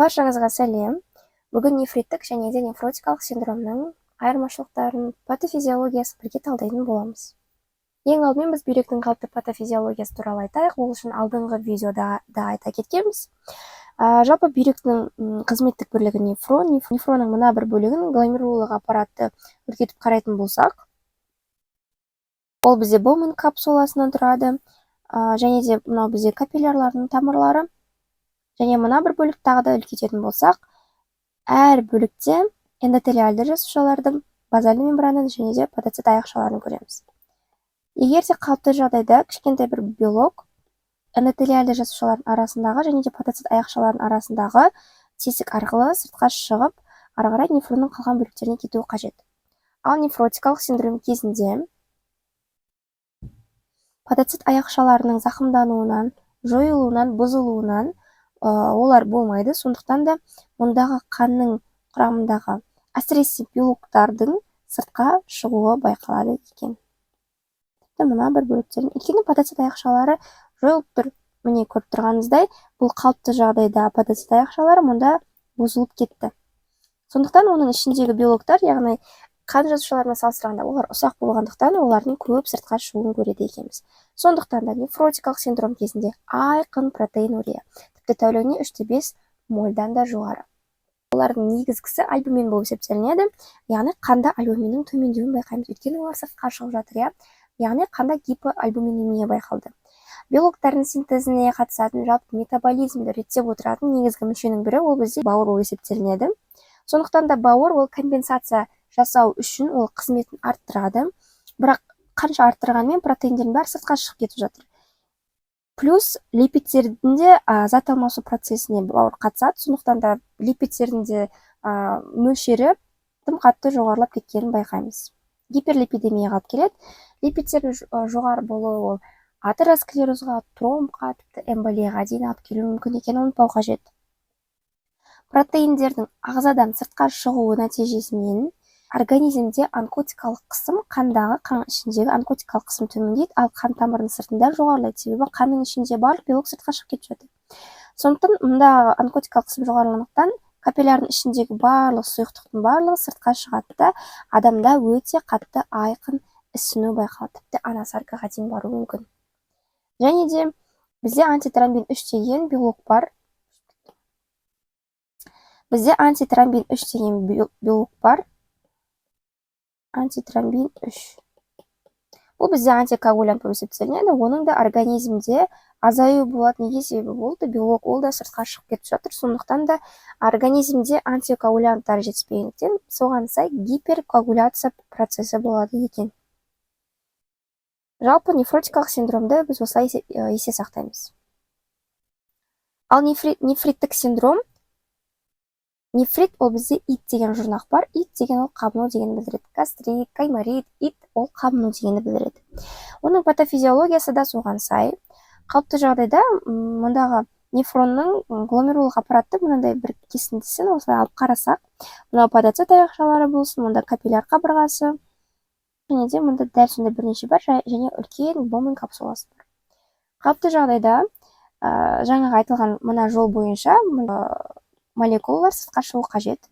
Баршаңызға сәлем. Бүгін нефриттік және де нефротикалық синдромның айырмашылықтарын, патофизиологиясын бірге талдайтын боламыз. Ең алдымен біз бүйректің қалыпты патофизиологиясы туралы айтайық. Ол үшін алдыңғы видеода да айта кеткенбіз. Жалпы бүйректің қызметтік бірлігі нефрон. Нефронның мына бір бөлігін гломерулалық аппаратты үлкейтіп қарайтын болсақ, ол бізде Боуман капсуласынан тұрады, және де мынау бізде капиллярлардың тамырлары. Және мына бір бөлік тағы да үлкейтетін болсақ, әр бөлікте эндотелиальды жасушалардың, базальды мембрананы және де подоцит аяқшаларын көреміз. Егер де қалыпты жағдайда кішкентай бір белок эндотелиальды жасушалардың арасындағы және де подоцит аяқшалардың арасындағы тесік арқылы сыртқа шығып, ары қарай нефронның қалған бөліктеріне кетуі қажет. Ал нефротикалық синдром кезінде подоцит аяқшаларының зақымдануынан, жойылуынан, бұзылуынан олар болмайды. Сондықтан да мұндағы қанның құрамындағы әсіресе белоктардың сыртқа шығуы байқалады екен. Тіпті мына бір бөліктердің, өйткені подоцит аяқшалары жойылып тұр. Міне көріп тұрғаныңыздай, бұл қалыпты жағдайда подоцит аяқшалары мұнда бұзылып кетті. Сондықтан оның ішіндегі белоктар, яғни қан жасушаларына салыстырғанда олар ұсақ болғандықтан олардың көп сыртқа шығуын көреді екенбіз. Сондықтан да нефротикалық синдром кезінде айқын протеинурия, тіпті тәулігіне 3-5 мольдан да жоғары. Олардың негізгісі альбумин болып есептелінеді, яғни қанда альбуминнің төмендеуін байқаймыз, өйткені олар сыртқа шығып жатыр, яғни қанда гипоальбуминемия байқалды. Белоктардың синтезіне қатысатын, жалпы метаболизмді реттеп отыратын негізгі мүшенің бірі ол бізде бауыр болып есептелінеді. Сондықтан да бауыр ол компенсация жасау үшін ол қызметін арттырады, бірақ қанша арттырғанмен протеиндердің бәрі сыртқа шығып кетіп жатыр. Плюс липидтердің де зат алмасу процесіне бауыр қатысады, сондықтан да липидтердің де мөлшері тым қатты жоғарылап кеткенін байқаймыз. Гиперлипидемияға алып келеді. Липидтердің жоғары болуы ол атеросклерозға, тромбқа, тіпті эмболияға дейін алып келуі мүмкін екенін ұмытпау қажет. Протеиндердің ағзадан сыртқа шығуы нәтижесімен организмде онкотикалық қысым, қандағы, қан ішіндегі онкотикалық қысым төмендейді, ал қан тамырының сыртында жоғарылайды, себебі қанның ішінде барлық белок сыртқа шығып кетіп жатыр. Сондықтан мұнда онкотикалық қысым жоғарылағандықтан капиллярдың ішіндегі барлық сұйықтықтың барлығы сыртқа шығады да адамда өте қатты айқын ісіну байқалады, тіпті анасаркаға дейін баруы мүмкін. Және де бізде антитромбин 3 деген белок бар. Антитромбин 3. Бұл бізде антикоагулянт болып есептелінеді. Оның да организмде азаю болады. Неге себебі болды? Белок ол да сыртқа шығып кетіп жатыр. Сондықтан да организмде антикоагулянттар жетіспегендіктен соған сай гиперкоагуляция процесі болады екен. Жалпы нефротикалық синдромды біз осылай есе сақтаймыз. Ал нефриттік синдром, нефрит ол бізде ит деген жұрнақ бар. Ит деген ол қабыну дегенді білдіреді. Гастрит, каймарит, ит ол қабыну дегенді білдіреді. Оның патофизиологиясы да соған сай. Қалыпты жағдайда мұндағы нефронның гломерулалық аппаратты мынандай бір кесіндісін осылай алып қарасақ, мынау подоцит аяқшалары болсын, мұнда капилляр қабырғасы, және де мұнда дәл сондай бірнеше бар, және үлкен Боуман капсуласы бар. Қалыпты жағдайда жаңағы айтылған мына жол бойынша молекулалар сыртқа шығу қажет.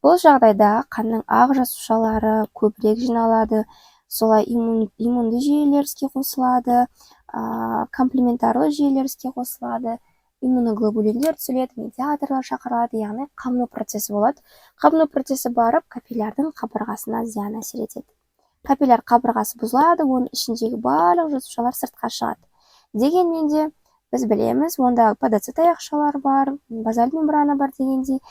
Бұл жағдайда қанның ақ жасушалары көбірек жиналады, солай иммунды жүйелер іске қосылады, комплементарлы жүйелер іске қосылады, иммуноглобулиндер түзіледі, медиаторлар шақырылады, яғни қабыну процесі болады. Қабыну процесі барып капиллярдың қабырғасына зиян әсер етеді. Капилляр қабырғасы бұзылады, оның ішіндегі барлық жасушалар сыртқа шығады. Дегенмен де біз білеміз, онда подоцит аяқшалар бар, базальды мембрана бар дегендей.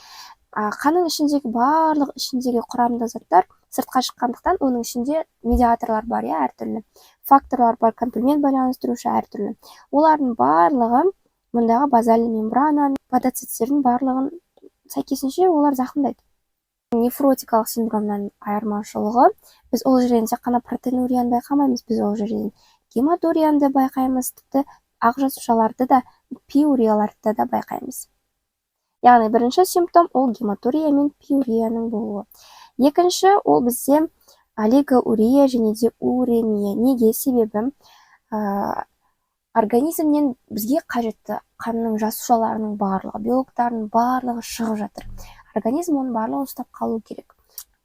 Қанның ішіндегі барлық ішіндегі құрамды заттар сыртқа шыққандықтан, оның ішінде медиаторлар бар, әртүрлі. Факторлар бар, комплемент байланыстырушы әртүрлі. Олардың барлығы мұндағы базальды мембрананың, подоциттердің барлығын сәйкесінше олар зақымдайды. Нефротикалық синдромнан айырмашылығы, біз ол жерден тек қана протеинурияны байқамаймыз, біз ол жерден гематурияны байқаймыз, тіпті ақ жасушаларды да, пиурияларды да байқаймыз. Яғни бірінші симптом ол гематурия мен пиурияның болуы. Екінші ол бізде олигоурия және де уремия. Неге? Себебі организмнен бізге қажетті қанның жасушаларының барлығы, белоктардың барлығы шығып жатыр. Организм оның барлығын ұстап қалу керек.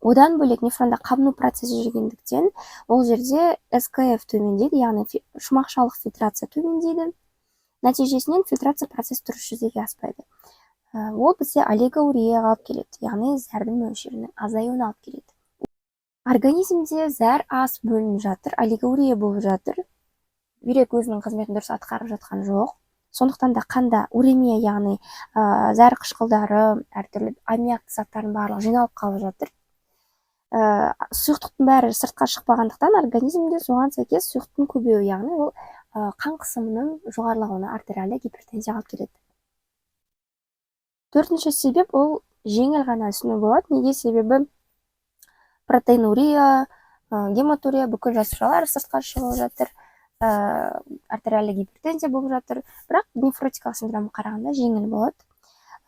Одан бөлек нефронда қабыну процесі жүргендіктен ол жерде СКФ төмендейді, яғни шумақшалық фильтрация төмендейді. Нәтижесінен фильтрация процесі дұрыс жүзеге аспайды. Ол бізде олигоурияға алып келеді, яғни зәрдің мөлшерінің азаюына алып келеді. Организмде зәр аз бөлініп жатыр, олигоурия болып жатыр. Бүйрек өзінің қызметін дұрыс атқарып жатқан жоқ. Сондықтан да қанда уремия, яғни зәр қышқылдары, әртүрлі аммиакты заттардың барлығы жиналып қалып жатыр. Сұйықтықтың бәрі сыртқа шықпағандықтан организмде соған сәйкес сұйықтың көбеюі, яғни ол қан қысымының жоғарылауына, артериалды гипертензияға алып келеді. Төртінші себеп ол жеңіл ғана ісіну болады. Неге? Себебі протеинурия, гематурия, бүкіл жасушалар сыртқа шығып жатыр, артериалды гипертензия болып жатыр. Бірақ нефротикалық синдромға қарағанда жеңіл болады.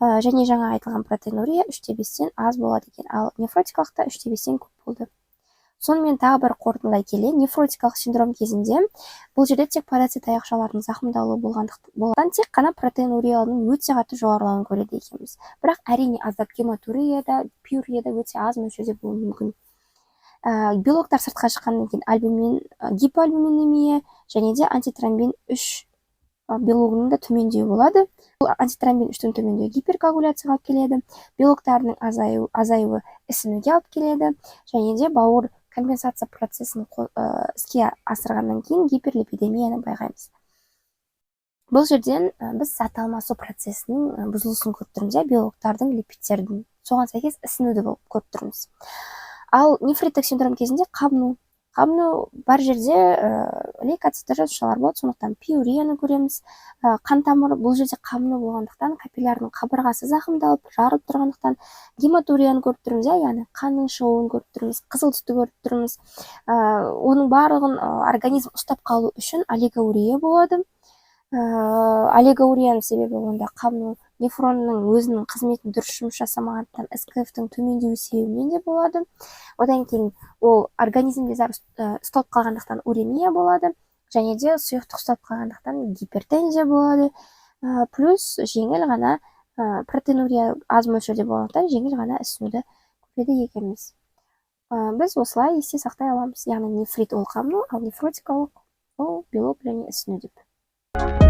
Және жаңа айтылған протеинурия 3-5-тен аз болады екен, ал нефротикалықта 3-5-тен көп болды. Сонымен тағы бір қорытындылай келе, нефротикалық синдром кезінде бұл жерде тек парацит аяқшаларының зақымдалуы болғандықтан тек қана протеинуриялың өте қатты жоғарылауын көреді екенбіз. Бірақ әрине аздап гематурияда, пюрияда өте аз мөлшерде болуы мүмкін. Белоктар сыртқа шыққаннан кейін альбумин, гипоальбуминемия және де антитромбин 3 белогының да төмендеуі болады. Бұл антитромбин 3-тің төмендеуі гиперкоагуляцияға алып келеді, белоктардың азаюы ісінуге алып келеді, және де бауыр компенсация процесін іске асырғаннан кейін гиперлипидемияны байқаймыз. Бұл жерден біз зат алмасу процесінің бұзылысын көріп тұрмыз, белоктардың, липидтердің. Соған сәйкес ісінуді көріп тұрмыз. Ал нефриттік синдром кезінде қабыну бар жерде лейкоцитті жасушалар болады, сондықтан пиурияны көреміз. Қан тамыры бұл жерде қабыну болғандықтан капиллярдың қабырғасы зақымдалып, жарылып тұрғандықтан гематурияны көріп тұрмыз, яғни қанның шығуын көріп тұрмыз, қызыл түсті көріп тұрмыз. Оның барлығын организм ұстап қалу үшін олигоурия болады. Олигоурияның себебі онда қабыну нефронның өзінің қызметін дұрыс жұмыс жасамағандықтан СКФ-тің төмендеуі себебінен де болады. Одан кейін ол организмде зәр ұсталып қалғандықтан уремия болады, және де сұйықтық ұстап қалғандықтан гипертензия болады. Плюс жеңіл ғана протеинурия аз мөлшерде болғандықтан жеңіл ғана ісінуді көреді екенбіз. Біз осылай есте сақтай аламыз, яғни нефрит ол қабыну, ал нефротикалық ол белок және ісіну деп.